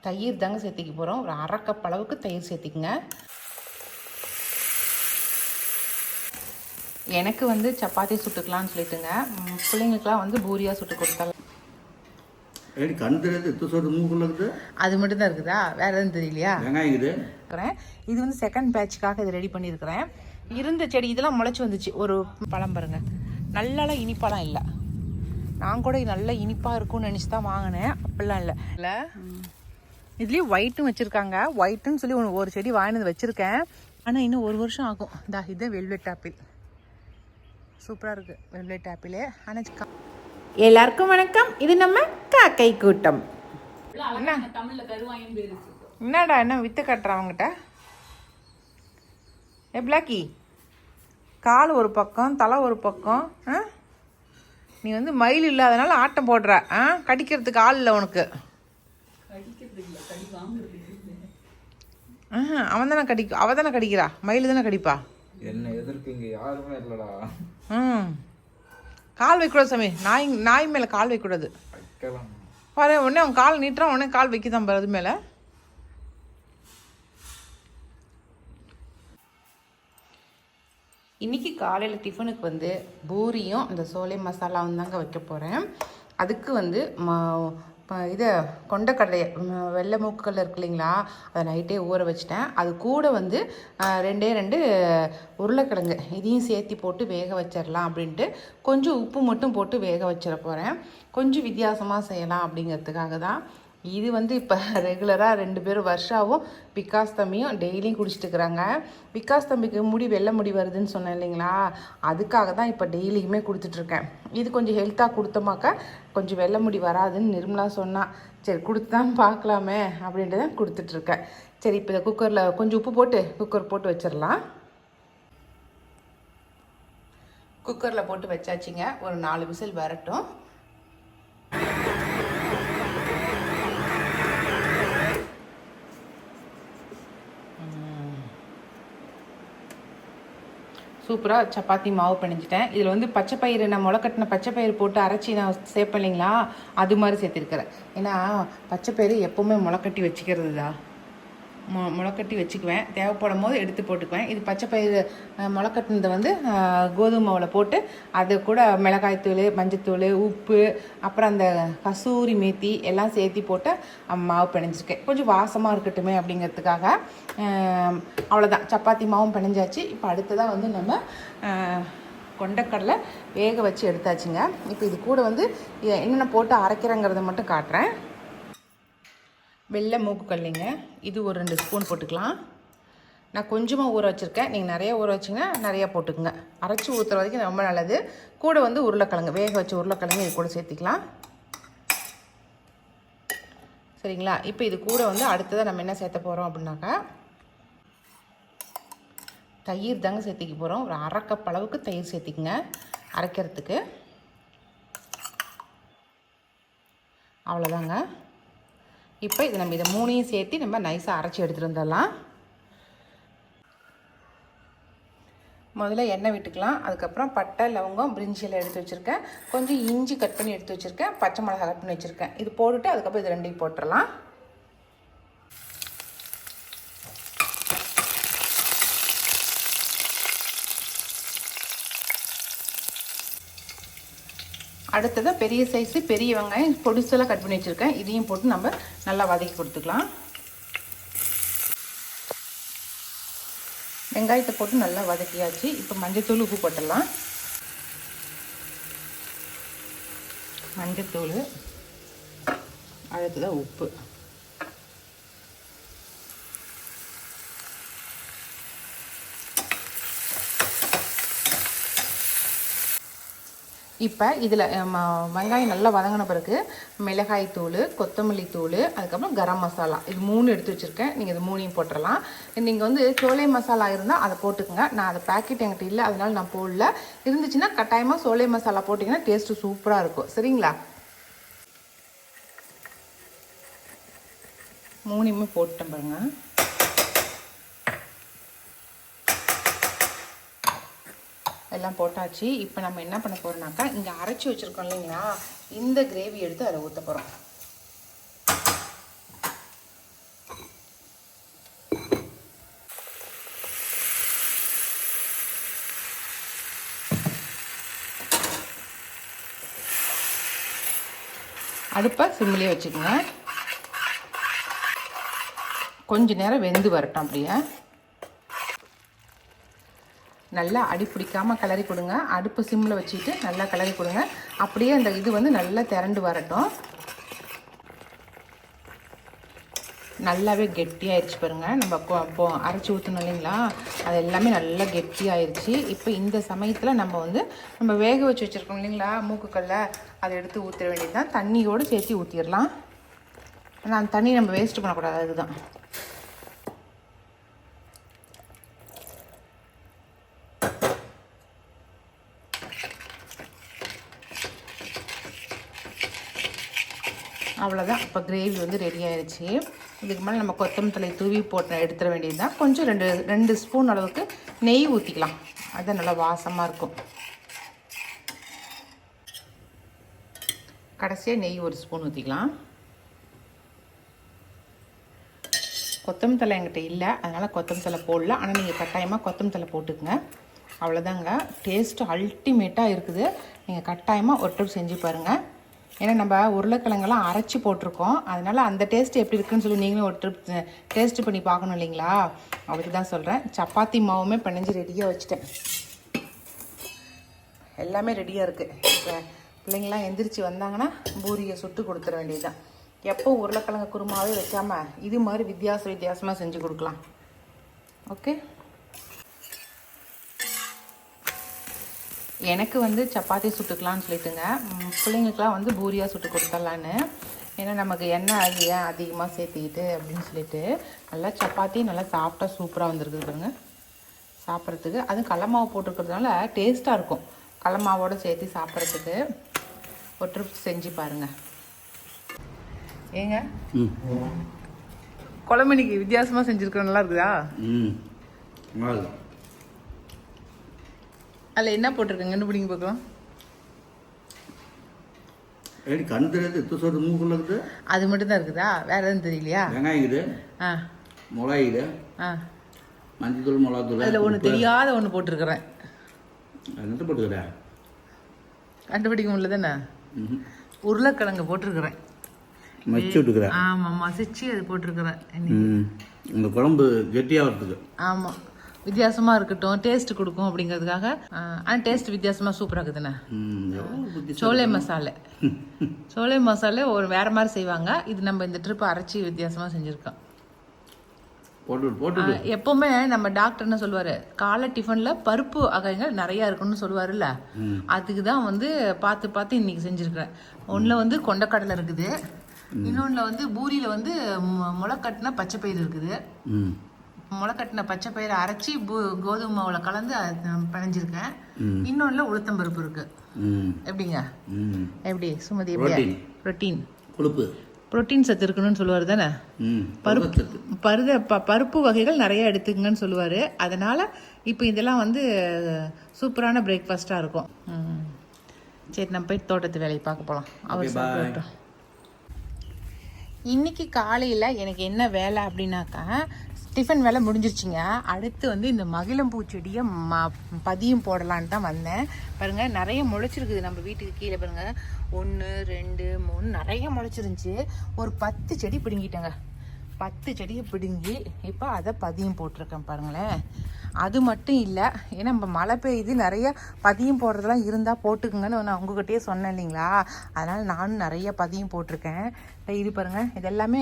தயிர் தாங்க சேர்த்திக்க போகிறோம். ஒரு 1/2 கப் அளவுக்கு தயிர் சேர்த்திக்கங்க. எனக்கு வந்து சப்பாத்தி சுட்டுக்கலான்னு சொல்லிட்டுங்க, பிள்ளைங்களுக்குலாம் வந்து பூரியாக சுட்டு கொடுத்தாலும் அது மட்டும் தான் இருக்குதா, வேற எதுவும் தெரியலையா? இது வந்து செகண்ட் பேட்சுக்காக இது ரெடி பண்ணியிருக்கிறேன். இருந்த செடி இதெல்லாம் முளைச்சி வந்துச்சு. ஒரு பழம் பாருங்க, நல்லாலாம் இனிப்பாலாம் இல்லை. நான் கூட நல்ல இனிப்பாக இருக்கும்னு நினச்சி தான் வாங்கினேன். அப்படிலாம் இல்லை. இதுலேயும் ஒயிட்டும் வச்சுருக்காங்க. ஒயிட்டுன்னு சொல்லி ஒரு செடி வாங்கினது வச்சுருக்கேன். ஆனால் இன்னும் 1 வருஷம் ஆகும். இதுதான் வெல்வெட் ஆப்பிள். சூப்பராக இருக்குது வெல்வெட் ஆப்பிள். ஆனால் எல்லாருக்கும் வணக்கம். இது நம்ம காக்கை கூட்டம். என்னடா என்ன வித்து கட்டுறவங்கிட்ட? பிளாக்கி, கால் ஒரு பக்கம் தலை ஒரு பக்கம். நீ வந்து மயில் இல்லாதனால ஆட்டம் போடுற. கடிக்கிறதுக்கு ஆள் இல்லை உனக்கு. அவன் தானே அவ தானே கடிக்கிறா. மயில் தானே கடிப்பா. என்ன எதற்கு இங்க யாருமே இல்லடா. கால் வைக்கூடாது சாமி. நாய் மேல கால் வைக்கூடாது. பாரு, உடனே அவன் கால் நீட்டுறான், உடனே கால் வைக்கதான் பாரு அது மேல. இன்னைக்கு காலையில் டிஃபனுக்கு வந்து பூரியும் இந்த சோலை மசாலாவும் தாங்க வைக்க போகிறேன். அதுக்கு வந்து இதை கொண்டக்கடலை வெள்ளை மூக்கல்ல இருக்கு இல்லைங்களா, அதை நைட்டே ஊற வச்சிட்டேன். அது கூட வந்து 2 உருளைக்கிழங்கு இதையும் சேர்த்து போட்டு வேக வச்சிடலாம் அப்படின்ட்டு கொஞ்சம் உப்பு மட்டும் போட்டு வேக வச்சிட போகிறேன். கொஞ்சம் வித்தியாசமாக செய்யலாம் அப்படிங்கிறதுக்காக தான். இது வந்து இப்போ ரெகுலராக 2 பேரும் வருஷாவும் விகாஸ் தம்பியும் டெய்லியும் குடிச்சிட்டுருக்குறாங்க. விகாஸ் தம்பிக்கு வெள்ளை முடி வருதுன்னு சொன்னேன் இல்லைங்களா, அதுக்காக தான் இப்போ டெய்லியுமே கொடுத்துட்ருக்கேன். இது கொஞ்சம் ஹெல்த்தாக கொடுத்தோமாக்கா கொஞ்சம் வெள்ளை முடி வராதுன்னு நிர்மலா சொன்னால், சரி கொடுத்து தான் பார்க்கலாமே அப்படின்ட்டு தான் கொடுத்துட்ருக்கேன். சரி, இப்போ இதை குக்கரில் கொஞ்சம் உப்பு போட்டு குக்கர் போட்டு வச்சிடலாம். குக்கரில் போட்டு வச்சாச்சுங்க. ஒரு 4 விசில் வரட்டும். சூப்பராக சப்பாத்தி மாவு பிணைஞ்சிட்டேன். இதில் வந்து பச்சைப்பயிறு, நான் முளைக்கட்டின பச்சைப்பயிறு போட்டு அரைச்சி நான் சேர்ப்பேன் இல்லைங்களா, அது மாதிரி சேர்த்துருக்கிறேன். ஏன்னா பச்சைப்பயிறு எப்போவுமே முளைக்கட்டி வச்சுக்கிறது தான். முளைக்கட்டி வச்சுக்குவேன், தேவைப்படும் போது எடுத்து போட்டுக்குவேன். இது பச்சைப்பயிறு முளைக்கட்டினதை வந்து கோதுமை மாவில் போட்டு அது கூட மிளகாய்த்தூள், மஞ்சத்தூள், உப்பு, அப்புறம் அந்த கசூரி மேத்தி எல்லாம் சேர்த்தி போட்டு மாவு பிணைஞ்சிருக்கேன். கொஞ்சம் வாசமாக இருக்கட்டுமே அப்படிங்கிறதுக்காக. அவ்வளோதான், சப்பாத்தி மாவும் பிணைஞ்சாச்சு. இப்போ அடுத்ததாக வந்து நம்ம கொண்டக்கடலை வேக வச்சு எடுத்தாச்சுங்க. இப்போ இது கூட வந்து என்னென்ன போட்டு அரைக்கிறேங்கிறத மட்டும் காட்டுறேன். வெள்ளை மூக்குக்கல்லிங்க, இது ஒரு 2 ஸ்பூன் போட்டுக்கலாம். நான் கொஞ்சமாக ஊற வச்சுருக்கேன். நீங்கள் நிறைய ஊற வச்சிங்கன்னா நிறையா போட்டுக்குங்க. அரைச்சி ஊற்றுற வரைக்கும் ரொம்ப நல்லது. கூட வந்து உருளைக்கிழங்கு, வேக வச்ச உருளைக்கிழங்கு இது கூட சேர்த்திக்கலாம். சரிங்களா? இப்போ இது கூட வந்து அடுத்ததாக நம்ம என்ன சேர்த்த போகிறோம் அப்படின்னாக்கா தயிர் தாங்க சேர்த்திக்க போகிறோம். ஒரு 1/2 கப் அளவுக்கு தயிர் சேர்த்திக்கங்க அரைக்கிறதுக்கு. அவ்வளோதாங்க. இப்போ இது நம்ம இதை 3ஐயும் சேர்த்து நம்ம நைஸாக அரைச்சி எடுத்துகிட்டு வந்துடலாம். முதல்ல எண்ணெய் விட்டுக்கலாம். அதுக்கப்புறம் பட்டை, லவங்கம், பிரிஞ்சி எல்லாம் எடுத்து வச்சுருக்கேன். கொஞ்சம் இஞ்சி கட் பண்ணி எடுத்து வச்சுருக்கேன். பச்சை மிளகாய் கட் பண்ணி வச்சுருக்கேன். இது போட்டுட்டு அதுக்கப்புறம் இது 2ஐயும் போட்டுடலாம். அடுத்ததாக பெரிய சைஸு பெரிய வெங்காயம் பொடிசெல்லாம் கட் பண்ணி வச்சுருக்கேன். இதையும் போட்டு நம்ம நல்லா வதக்கி கொடுத்துக்கலாம். வெங்காயத்தை போட்டு நல்லா வதக்கியாச்சு. இப்போ மஞ்சத்தூள், உப்பு போட்டுடலாம். மஞ்சத்தூள், அடுத்ததாக உப்பு. இப்போ இதில் வெங்காயம் நல்லா வதங்கின பிறகு மிளகாய் தூள், கொத்தமல்லி தூள், அதுக்கப்புறம் கரம் மசாலா, இது 3 எடுத்து வச்சுருக்கேன். நீங்கள் இது 3ஐயும் போட்டுடலாம். நீங்கள் வந்து சோலை மசாலா இருந்தால் அதை போட்டுக்கோங்க. நான் அதை பேக்கெட் என்கிட்ட இல்லை, அதனால நான் போடல. இருந்துச்சுன்னா கட்டாயமாக சோலை மசாலா போட்டிங்கன்னா டேஸ்ட்டு சூப்பராக இருக்கும். சரிங்களா? 3ஐயுமே போட்டுட்டேன் பாருங்கள். எல்லாம் போட்டாச்சு. இப்போ நம்ம என்ன பண்ண போகிறோம்னாக்கா, இங்கே அரைச்சி வச்சுருக்கோம் இல்லைங்களா, இந்த கிரேவி எடுத்து அதில் ஊற்ற போகிறோம். அடுப்பை சிம்மிலே வச்சுக்கோங்க. கொஞ்ச நேரம் வெந்து வரட்டும். அப்படியே நல்லா அடி பிடிக்காமல் கிளறி கொடுங்க. அடுப்பு சிம்மில் வச்சுட்டு நல்லா கிளறி கொடுங்க. அப்படியே அந்த இது வந்து நல்லா திரண்டு வரட்டும். நல்லாவே கெட்டியாகிடுச்சு பாருங்கள். நம்ம அரைச்சி ஊற்றணும் இல்லைங்களா, அது எல்லாமே நல்லா கெட்டியாகிடுச்சு. இப்போ இந்த சமயத்தில் நம்ம வேக வச்சு வச்சுருக்கோம் இல்லைங்களா மூக்குக்கல்ல, அதை எடுத்து ஊற்ற வேண்டியது தான். தண்ணியோடு சேர்த்து ஊற்றிடலாம். ஆனால் அந்த தண்ணி நம்ம வேஸ்ட் பண்ணக்கூடாது, அதுதான். அவ்வளோதான். இப்போ கிரேவி வந்து ரெடி ஆயிடுச்சு. இதுக்கு மேலே நம்ம கொத்தமல்லி தழை தூவி போட்டு எடுத்துட வேண்டியது தான். கொஞ்சம் ரெண்டு ஸ்பூன் அளவுக்கு நெய் ஊற்றிக்கலாம். அது நல்லா வாசமாக இருக்கும். கடைசியாக நெய் 1 ஸ்பூன் ஊற்றிக்கலாம். கொத்தமல்லி தழை என்கிட்ட இல்லை, அதனால் கொத்தமல்லி தழை போடல. ஆனால் நீங்கள் கட்டாயமாக கொத்தமல்லி தழை போட்டுக்குங்க. அவ்வளோதாங்க. டேஸ்ட்டு அல்டிமேட்டாக இருக்குது. நீங்கள் கட்டாயமாக ஒரு ட்ரிப் செஞ்சு பாருங்கள். ஏன்னா நம்ம உருளைக்கிழங்கெல்லாம் அரைச்சி போட்டிருக்கோம், அதனால் அந்த டேஸ்ட் எப்படி இருக்குன்னு சொல்லி நீங்களும் ஒரு ட்ரிப் டேஸ்ட்டு பண்ணி பார்க்கணும் இல்லைங்களா, அதுக்கு தான் சொல்கிறேன். சப்பாத்தி மாவுமே பிணைஞ்சு ரெடியாக வச்சுட்டேன். எல்லாமே ரெடியாக இருக்குது. இப்போ பிள்ளைங்களாம் எந்திரிச்சு வந்தாங்கன்னா பூரியை சுட்டு கொடுத்துட வேண்டியது தான். எப்போ உருளைக்கிழங்கு குருமாவே வைக்காமல் இது மாதிரி வித்தியாசமாக செஞ்சு கொடுக்கலாம். ஓகே. எனக்கு வந்து சப்பாத்தி சுட்டுக்கலான்னு சொல்லிட்டுங்க, பிள்ளைங்களுக்குலாம் வந்து பூரியாக சுட்டு கொடுத்துடலான்னு. ஏன்னா நமக்கு எண்ணெய் ஏன் அதிகமாக சேர்த்திக்கிட்டு அப்படின்னு சொல்லிட்டு நல்லா சப்பாத்தி நல்லா சாப்பிட்டா சூப்பராக வந்துருக்குது பாருங்க சாப்பிட்றதுக்கு. அதுவும் கடல மாவு போட்டுருக்கிறதுனால டேஸ்ட்டாக இருக்கும். கடல மாவோடு சேர்த்து சாப்பிட்றதுக்கு ஒரு ட்ரிப் செஞ்சு பாருங்கள். ஏங்க குழம்பு இன்னைக்கு வித்தியாசமாக செஞ்சுருக்கோம், நல்லா இருக்குதா? அதில் என்ன போட்டிருக்கேங்க கண்டுபிடிங்க பார்க்கலாம். அது மட்டும் தான் இருக்குதா? வேற எதுவும் தெரியலையா? வெங்காயம், மிளகாய், மஞ்சள், மிளகாத்தூள். அதில் ஒன்று தெரியாத ஒன்று போட்டிருக்கிறேன். போட்டுக்கிறேன் கண்டுபிடிக்க முடியல தானே? உருளைக்கிழங்கு போட்டிருக்கிறேன். மசிச்சு விட்டுக்கிறேன். ஆமாம், மசிச்சு அது போட்டிருக்கிறேன். இந்த குழம்பு கெட்டியாகிறதுக்கு. ஆமாம், வித்தியாசமாக இருக்கட்டும், டேஸ்ட் கொடுக்கும் அப்படிங்கிறதுக்காக. ஆனால் டேஸ்ட் வித்தியாசமாக சூப்பராக இருக்குதுண்ணே. சோலை மசாலே ஒரு வேறு மாதிரி செய்வாங்க. இது நம்ம இந்த ட்ரிப் அரைச்சி வித்தியாசமாக செஞ்சுருக்கோம். எப்பவுமே நம்ம டாக்டர் என்ன சொல்லுவாரு, காலை டிஃபன்ல பருப்பு வகைகள் நிறைய இருக்குன்னு சொல்லுவாருல்ல, அதுக்கு தான் வந்து பார்த்து இன்னைக்கு செஞ்சுருக்கிறேன். ஒன்றில் வந்து கொண்டக்கடலை இருக்குது, இன்னொன்றில் வந்து பூரியில் வந்து முளைக்கட்டின பச்சை பயிறு இருக்குது. முளைக்கட்டின பச்சை பயிரை அரைச்சி கோதுமை மாவில் கலந்து பிணைஞ்சிருக்கேன். இன்னொன்றில் உளுத்தம்பருப்பு இருக்கு. எப்படிங்க? எப்படி சுமதி? புரோட்டீன் புரோட்டீன் சத்து இருக்கணும்னு சொல்லுவார் தானே. பருப்பு வகைகள் நிறைய எடுத்துக்கங்கன்னு சொல்லுவார். அதனால் இப்போ இதெல்லாம் வந்து சூப்பரான பிரேக்ஃபாஸ்ட்டாக இருக்கும். சரி, நம்ம போய் தோட்டத்து வேலையை பார்க்க போகலாம். அவர் சாப்பிட்டோம். இன்னைக்கு காலையில் எனக்கு என்ன வேலை அப்படின்னாக்கா, டிஃபன் வேலை முடிஞ்சிருச்சுங்க. அடுத்து வந்து இந்த மகிழம்பூ செடியை பதியம் போடலான்னு தான் வந்தேன். பாருங்கள், நிறைய முளைச்சிருக்குது நம்ம வீட்டுக்கு கீழே. பாருங்கள், 1 2 3 நிறைய முளைச்சிருந்துச்சு. ஒரு 10 செடி பிடுங்கிட்டேங்க. 10 செடியை பிடுங்கி இப்போ அதை பதியம் போட்டிருக்கேன் பாருங்களேன். அது மட்டும் இல்லை, ஏன்னா நம்ம மழை பெய்யுது, நிறைய பதியம் போடுறதெல்லாம் இருந்தால் போட்டுக்குங்கன்னு நான் உங்ககிட்டயே சொன்னேன் இல்லைங்களா. அதனால் நானும் நிறைய பதியம் போட்டிருக்கேன். இது பாருங்கள், இதெல்லாமே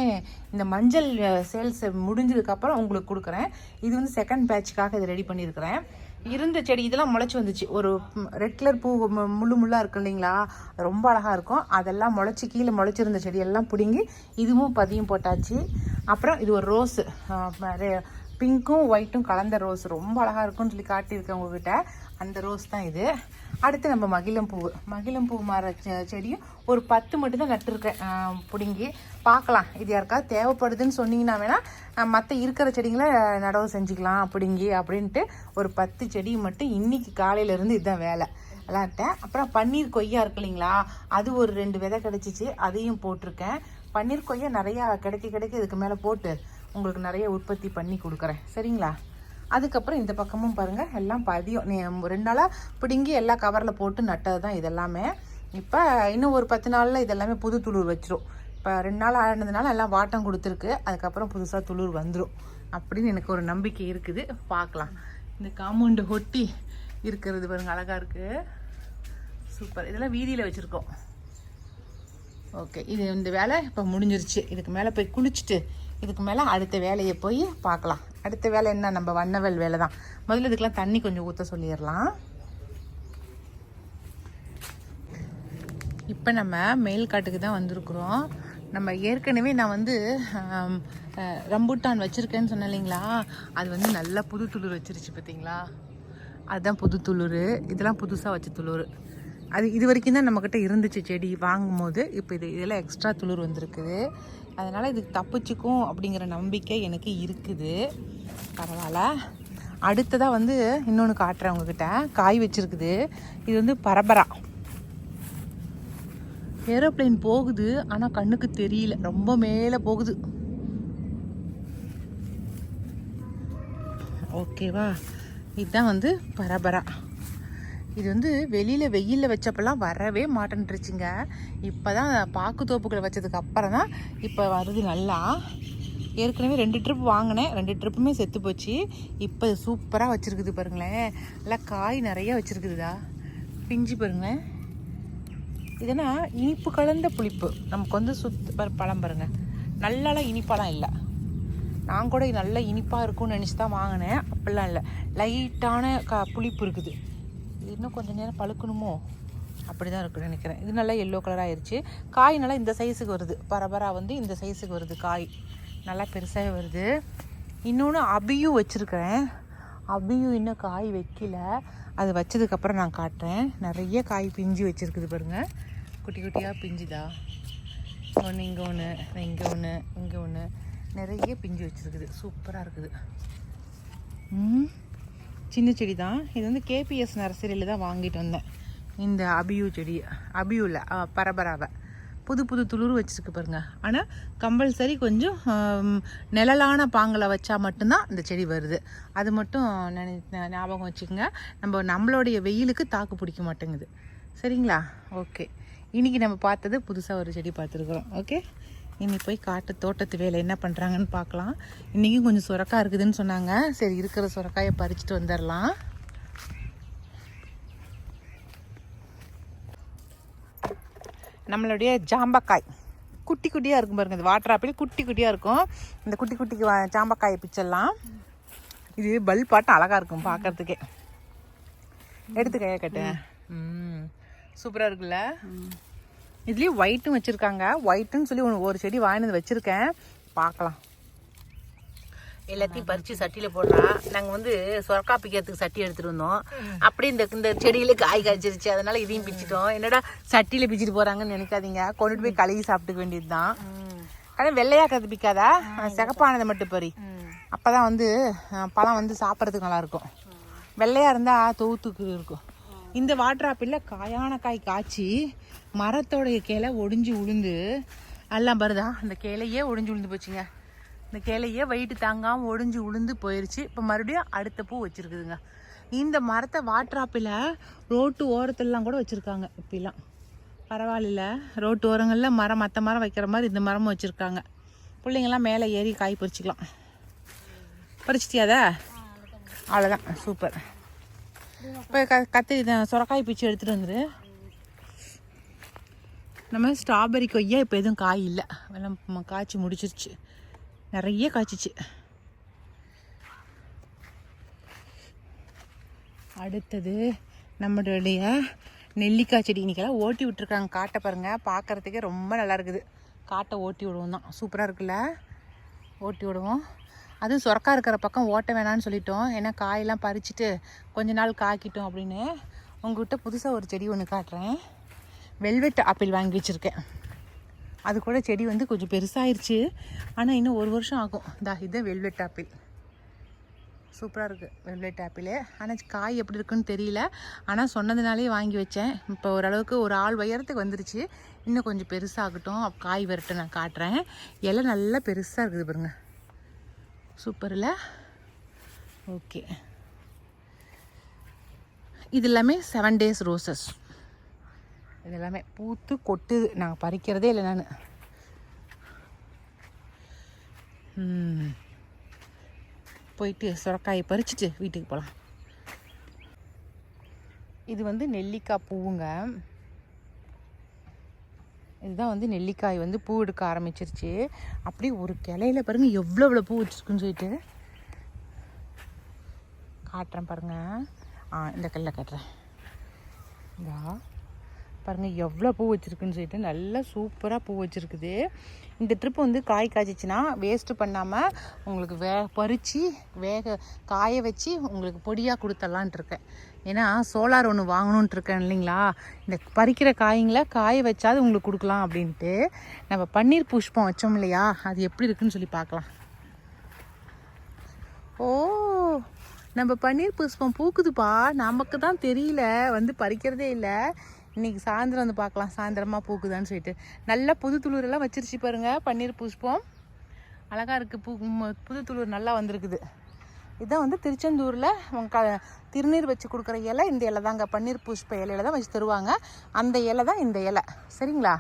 இந்த மஞ்சள் சேல்ஸ் முடிஞ்சதுக்கப்புறம் உங்களுக்கு கொடுக்குறேன். இது வந்து செகண்ட் பேட்சுக்காக இதை ரெடி பண்ணியிருக்கிறேன். இருந்த செடி இதெல்லாம் முளைச்சி வந்துச்சு. ஒரு ரெட் கலர் பூ முள்ளாக இருக்கும் இல்லைங்களா, ரொம்ப அழகாக இருக்கும். அதெல்லாம் முளைச்சி கீழே முளைச்சிருந்த செடியெல்லாம் பிடுங்கி இதுவும் பதியம் போட்டாச்சு. அப்புறம் இது ஒரு ரோஸு, பிங்க்கும் ஒயிட்டும் கலந்த ரோஸ், ரொம்ப அழகாக இருக்கும்னு சொல்லி காட்டியிருக்கேன் உங்ககிட்ட. அந்த ரோஸ் தான் இது. அடுத்து நம்ம மகிழம்பூ மர செடியும் ஒரு 10 மட்டும் தான் நட்டுருக்கேன். பிடுங்கி பார்க்கலாம், இது யாருக்காவது தேவைப்படுதுன்னு சொன்னீங்கன்னா வேணால் மற்ற இருக்கிற செடிங்களை நடவு செஞ்சுக்கலாம் அப்படின்ட்டு ஒரு 10 செடி மட்டும் இன்னைக்கு காலையிலேருந்து இதுதான் வேலை விளாட்டேன். அப்புறம் பன்னீர் கொய்யா இருக்கு இல்லைங்களா, அது ஒரு 2 விதை கிடச்சிச்சு, அதையும் போட்டிருக்கேன். பன்னீர் கொய்யா நிறையா கிடைக்க இதுக்கு மேலே போட்டு உங்களுக்கு நிறைய உற்பத்தி பண்ணி கொடுக்குறேன், சரிங்களா? அதுக்கப்புறம் இந்த பக்கமும் பாருங்கள், எல்லாம் பதியம் 2 நாளாக பிடுங்கி எல்லா கவரில் போட்டு நட்டது தான் இதெல்லாமே. இப்போ இன்னும் ஒரு 10 நாளில் இதெல்லாமே புது துளிர் வச்சிரும். இப்போ 2 நாள் ஆனதுனால எல்லாம் வாட்டம் கொடுத்துருக்கு, அதுக்கப்புறம் புதுசாக துளிர் வந்துடும் அப்படின்னு எனக்கு ஒரு நம்பிக்கை இருக்குது. பார்க்கலாம். இந்த காம்பவுண்டு ஒட்டி இருக்கிறது பாருங்க, அழகாக இருக்குது, சூப்பர். இதெல்லாம் வீதியில் வச்சுருக்கோம். ஓகே, இந்த வேலை இப்போ முடிஞ்சிருச்சு. இதுக்கு மேலே போய் குளிச்சுட்டு இதுக்கு மேலே அடுத்த வேலையை போய் பார்க்கலாம். அடுத்த வேலை என்ன, நம்ம வண்ணவல் வேலை தான். முதல்ல இதுக்கெலாம் தண்ணி கொஞ்சம் ஊற்ற சொல்லிடலாம். இப்போ நம்ம மேல்காட்டுக்கு தான் வந்திருக்குறோம். நம்ம ஏற்கனவே நான் வந்து ரம்பூட்டான் வச்சுருக்கேன்னு சொன்னேன் இல்லைங்களா, அது வந்து நல்லா புது துளிர் வச்சிருச்சு பார்த்தீங்களா, அதுதான் புது துளிர். இதெல்லாம் புதுசாக வச்ச துளிர். அது இது வரைக்கும் தான் நம்மக்கிட்ட இருந்துச்சு செடி வாங்கும் போது. இப்போ இதெல்லாம் எக்ஸ்ட்ரா துளிர் வந்திருக்குது. அதனால் இதுக்கு தப்பிச்சுக்கும் அப்படிங்கிற நம்பிக்கை எனக்கு இருக்குது. பரவாயில்ல. அடுத்ததாக வந்து இன்னொன்று காட்டுறேன் உங்ககிட்ட. காய் வச்சுருக்குது. இது வந்து பரபரா. ஏரோப்ளேன் போகுது, ஆனால் கண்ணுக்கு தெரியல, ரொம்ப மேலே போகுது. ஓகேவா, இதுதான் வந்து பரபரா. இது வந்து வெளியில் வெயிலில் வச்சப்பெல்லாம் வரவே மாட்டேன்ருச்சுங்க. இப்போ தான் பாக்கு தோப்புக்களை வச்சதுக்கு அப்புறம் தான் இப்போ வருது நல்லா. ஏற்கனவே 2 ட்ரிப் வாங்கினேன், 2 ட்ரிப்புமே செத்து போச்சு. இப்போ சூப்பராக வச்சுருக்குது பாருங்களேன். நல்லா காய் நிறைய வச்சுருக்குதுதா, பிஞ்சு பாருங்களேன். இதுனா இனிப்பு கலந்த புளிப்பு. நமக்கு வந்து பழம் பாருங்கள், நல்லாலாம் இனிப்பாலாம் இல்லை. நான் கூட நல்ல இனிப்பாக இருக்கும்னு நினச்சி தான் வாங்கினேன். அப்படிலாம் இல்லை, லைட்டான புளிப்பு இருக்குது. இன்னும் கொஞ்சம் நேரம் பழுக்கணுமோ, அப்படி தான் இருக்குன்னு நினைக்கிறேன். இது நல்லா எல்லோ கலராக ஆயிடுச்சு. காய் நல்லா இந்த சைஸுக்கு வருது. பரபரா வந்து இந்த சைஸுக்கு வருது, காய் நல்லா பெருசாகவே வருது. இன்னொன்று அபியும் வச்சுருக்கிறேன். அபியும் இன்னும் காய் வைக்கல, அது வச்சதுக்கப்புறம் நான் காட்டுறேன். நிறைய காய் பிஞ்சு வச்சுருக்குது பாருங்கள், குட்டி குட்டியாக பிஞ்சுதா. ஒன்று இங்கே ஒன்று, இங்கே ஒன்று, இங்கே ஒன்று, நிறைய பிஞ்சு வச்சுருக்குது. சூப்பராக இருக்குது. சின்ன செடி தான் இது. வந்து கேபிஎஸ் நர்சரியில் தான் வாங்கிட்டு வந்தேன் இந்த அபியூ செடி. அபியூவில் பரபராவை புது புது துளிர் வச்சுருக்கு பாருங்க. ஆனால் கம்பல்சரி கொஞ்சம் நிழலான பாங்கில் வச்சா மட்டும்தான் இந்த செடி வருது. அது மட்டும் ஞாபகம் வச்சுக்கோங்க. நம்மளுடைய வெயிலுக்கு தாக்கு பிடிக்க மாட்டேங்குது. சரிங்களா? ஓகே, இன்றைக்கி நம்ம பார்த்தது புதுசாக ஒரு செடி பார்த்துருக்குறோம். ஓகே, இனி போய் காட்டு தோட்டத்து வேலை என்ன பண்ணுறாங்கன்னு பார்க்கலாம். இன்றைக்கும் கொஞ்சம் சுரக்காய் இருக்குதுன்னு சொன்னாங்க. சரி, இருக்கிற சுரக்காயை பறிச்சுட்டு வந்துடலாம். நம்மளுடைய ஜாம்பக்காய் குட்டி குட்டியாக இருக்கும் பாருங்கள். இந்த வாட்டர் ஆப்பிள் குட்டி குட்டியாக இருக்கும். இந்த குட்டி குட்டிக்கு ஜாம்பக்காயை பிச்சிடலாம். இது பல்பாட்டம் அழகாக இருக்கும் பார்க்குறதுக்கே. எடுத்து கையை கட்டேன். சூப்பராக இருக்குல்ல. இதுலேயும் ஒயிட்டும் வச்சுருக்காங்க. ஒயிட்டுன்னு சொல்லி ஒரு செடி வாங்கினது வச்சுருக்கேன், பார்க்கலாம். எல்லாத்தையும் பறித்து சட்டியில் போடுறா. நாங்கள் வந்து சொரக்காய் பிக்கிறதுக்கு சட்டி எடுத்துகிட்டு வந்தோம். அப்படியே இந்த செடியில் காய் காய்ச்சிருச்சு, அதனால் இதையும் பிச்சுட்டோம். என்னடா சட்டியில் பிச்சுட்டு போகிறாங்கன்னு நினைக்காதீங்க, கொண்டுட்டு போய் கழுவி சாப்பிட்டுக்க வேண்டியது தான். ஆனால் வெள்ளையாக்கிறது பிக்காதா, சிகப்பானதை மட்டும் பறி. அப்போ தான் வந்து பழம் வந்து சாப்பிட்றதுக்கு நல்லாயிருக்கும். வெள்ளையாக இருந்தால் தொகுத்துக்கு இருக்கும். இந்த வாட்டர் ஆப்பிளில் காயான காய் காய்ச்சி மரத்தோடைய கிளை ஒடிஞ்சு உளுந்து எல்லாம் வருதா. அந்த கிளையே ஒடிஞ்சு உளுந்து போச்சுங்க. இந்த கிளையே வெயிட்டு தாங்காமல் ஒடிஞ்சு உளுந்து போயிடுச்சு. இப்போ மறுபடியும் அடுத்த பூ வச்சுருக்குதுங்க. இந்த மரத்தை வாட்டர் ஆப்பிள ரோட்டு ஓரத்துலலாம் கூட வச்சுருக்காங்க. இப்பெல்லாம் பரவாயில்ல, ரோட்டு ஓரங்களில் மற்ற மரம் வைக்கிற மாதிரி இந்த மரமும் வச்சுருக்காங்க. பிள்ளைங்கள்லாம் மேலே ஏறி காய் பறிச்சிக்கலாம். பறிச்சிட்டியாதா? அவ்வளோதான், சூப்பர். இப்போ கத்தி சுரக்காய் பிச்சு எடுத்துகிட்டு வந்துடு. நம்ம ஸ்ட்ராபெரி கொய்யா இப்போ எதுவும் காய் இல்லை, எல்லாம் காய்ச்சி முடிச்சிருச்சு. நிறைய காய்ச்சிச்சு. அடுத்தது நம்மளுடைய நெல்லிக்காய் செடி. இன்றைக்கெல்லாம் ஓட்டி விட்டுருக்காங்க. காட்டை பாருங்கள், பார்க்குறதுக்கே ரொம்ப நல்லா இருக்குது. காட்டை ஓட்டி விடுவோம் தான், சூப்பராக இருக்குல்ல. ஓட்டி விடுவோம். அதுவும் சுரக்காய் இருக்கிற பக்கம் ஓட்ட வேணான்னு சொல்லிட்டோம். ஏன்னா காயெல்லாம் பறிச்சுட்டு கொஞ்ச நாள் காய்க்கிட்டோம் அப்படின்னு. உங்கள்கிட்ட புதுசாக ஒரு செடி ஒன்று காட்டுறேன். வெல்வெட் ஆப்பிள் வாங்கி வச்சுருக்கேன். அது கூட செடி வந்து கொஞ்சம் பெருசாகிருச்சு, ஆனால் இன்னும் 1 வருஷம் ஆகும். இதுதான் வெல்வெட் ஆப்பிள். சூப்பராக இருக்குது வெல்வெட் ஆப்பிள். ஆனால் காய் எப்படி இருக்குன்னு தெரியல. ஆனால் சொன்னதுனாலே வாங்கி வச்சேன். இப்போ ஓரளவுக்கு ஒரு ஆள் உயரத்துக்கு வந்துருச்சு. இன்னும் கொஞ்சம் பெருசாகட்டும், காய் வரட்டும், நான் காட்டுறேன். இலை நல்லா பெருசாக இருக்குது பாருங்க, சூப்பரில். ஓகே, இது எல்லாமே 7 days ரோசஸ். இது எல்லாமே பூத்து கொட்டுது. நாங்கள் பறிக்கிறதே இல்லை. நான் போயிட்டு சுரக்காயை பறிச்சுட்டு வீட்டுக்கு போகலாம். இது வந்து நெல்லிக்காய் பூவுங்க. இதுதான் வந்து நெல்லிக்காய் வந்து பூ எடுக்க ஆரம்பிச்சிருச்சு. அப்படியே ஒரு கிளையில பாருங்கள் எவ்வளோ பூ வச்சுருக்குன்னு சொல்லிட்டு காட்டுறேன் பாருங்கள். இந்த கல்ல காட்டுறேன். இதா பாருங்கள் எவ்வளோ பூ வச்சுருக்குன்னு சொல்லிட்டு நல்லா சூப்பராக பூ வச்சுருக்குது. இந்த ட்ரிப் வந்து காய் காய்ச்சிச்சின்னா வேஸ்ட்டு பண்ணாமல் உங்களுக்கு பறித்து காய வச்சு உங்களுக்கு பொடியாக கொடுத்துடலான்ட்டு இருக்கேன். ஏன்னா சோலார் ஒன்று வாங்கணுன்ட்டு இருக்கேன் இல்லைங்களா. இந்த பறிக்கிற காய்ங்களை காய வச்சாது உங்களுக்கு கொடுக்கலாம் அப்படின்ட்டு. நம்ம பன்னீர் புஷ்பம் வச்சோம் இல்லையா, அது எப்படி இருக்குன்னு சொல்லி பார்க்கலாம். ஓ, நம்ம பன்னீர் புஷ்பம் பூக்குதுப்பா. நமக்கு தான் தெரியல, வந்து பறிக்கிறதே இல்லை. இன்றைக்கி சாயந்தரம் வந்து பார்க்கலாம், சாயந்தரமாக பூக்குதான்னு சொல்லிட்டு. நல்லா புது துளிரெல்லாம் வச்சிருச்சு பாருங்கள். பன்னீர் புஷ்பம் அழகாக இருக்குது. புது துளிர் நல்லா வந்திருக்குது. இதுதான் வந்து திருச்செந்தூரில் திருநீர் வச்சு கொடுக்குற இலை இந்த இலை தாங்க. பன்னீர் புஷ்ப இலையில தான் வச்சு தருவாங்க. அந்த இலை தான் இந்த இலை. சரிங்களா?